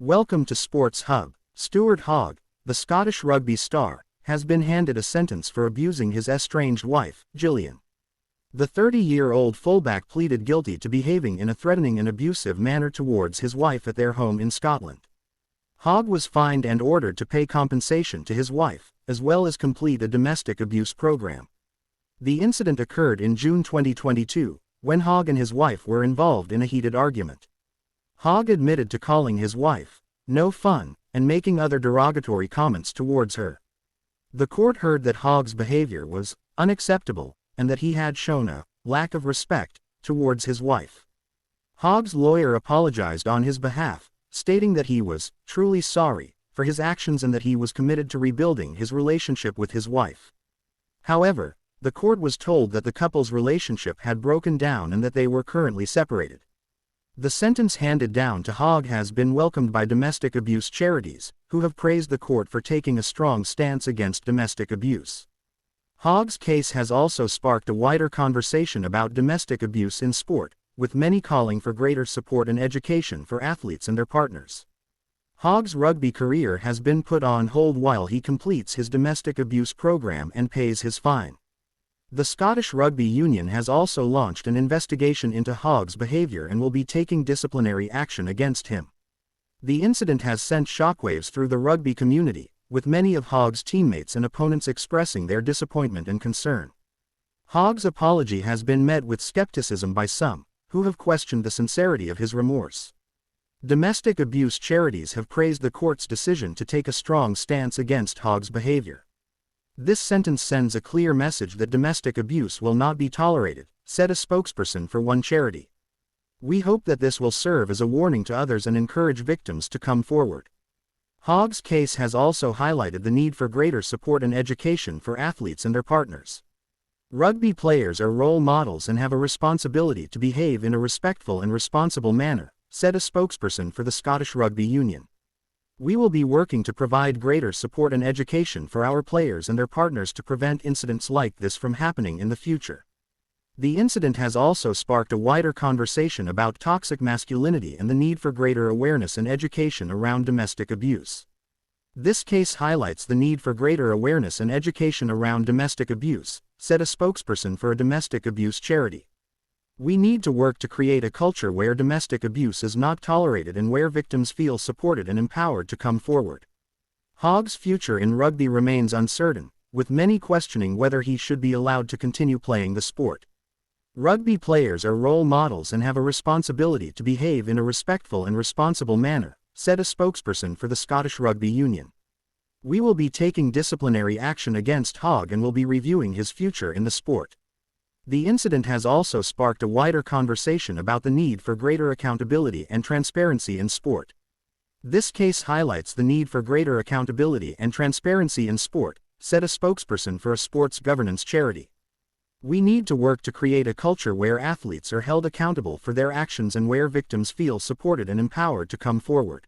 Welcome to Sports Hub. Stuart Hogg, the Scottish rugby star, has been handed a sentence for abusing his estranged wife, Gillian. The 30-year-old fullback pleaded guilty to behaving in a threatening and abusive manner towards his wife at their home in Scotland. Hogg was fined and ordered to pay compensation to his wife, as well as complete a domestic abuse program. The incident occurred in June 2022, when Hogg and his wife were involved in a heated argument. Hogg admitted to calling his wife "no fun" and making other derogatory comments towards her. The court heard that Hogg's behavior was unacceptable and that he had shown a lack of respect towards his wife. Hogg's lawyer apologized on his behalf, stating that he was truly sorry for his actions and that he was committed to rebuilding his relationship with his wife. However, the court was told that the couple's relationship had broken down and that they were currently separated. The sentence handed down to Hogg has been welcomed by domestic abuse charities, who have praised the court for taking a strong stance against domestic abuse. Hogg's case has also sparked a wider conversation about domestic abuse in sport, with many calling for greater support and education for athletes and their partners. Hogg's rugby career has been put on hold while he completes his domestic abuse program and pays his fine. The Scottish Rugby Union has also launched an investigation into Hogg's behavior and will be taking disciplinary action against him. The incident has sent shockwaves through the rugby community, with many of Hogg's teammates and opponents expressing their disappointment and concern. Hogg's apology has been met with skepticism by some, who have questioned the sincerity of his remorse. Domestic abuse charities have praised the court's decision to take a strong stance against Hogg's behavior. "This sentence sends a clear message that domestic abuse will not be tolerated," said a spokesperson for one charity. "We hope that this will serve as a warning to others and encourage victims to come forward." Hogg's case has also highlighted the need for greater support and education for athletes and their partners. Rugby players are role models and have a responsibility to behave in a respectful and responsible manner, said a spokesperson for the Scottish Rugby Union. "We will be working to provide greater support and education for our players and their partners to prevent incidents like this from happening in the future." The incident has also sparked a wider conversation about toxic masculinity and the need for greater awareness and education around domestic abuse. "This case highlights the need for greater awareness and education around domestic abuse," said a spokesperson for a domestic abuse charity. "We need to work to create a culture where domestic abuse is not tolerated and where victims feel supported and empowered to come forward." Hogg's future in rugby remains uncertain, with many questioning whether he should be allowed to continue playing the sport. "Rugby players are role models and have a responsibility to behave in a respectful and responsible manner," said a spokesperson for the Scottish Rugby Union. "We will be taking disciplinary action against Hogg and will be reviewing his future in the sport." The incident has also sparked a wider conversation about the need for greater accountability and transparency in sport. "This case highlights the need for greater accountability and transparency in sport," said a spokesperson for a sports governance charity. "We need to work to create a culture where athletes are held accountable for their actions and where victims feel supported and empowered to come forward."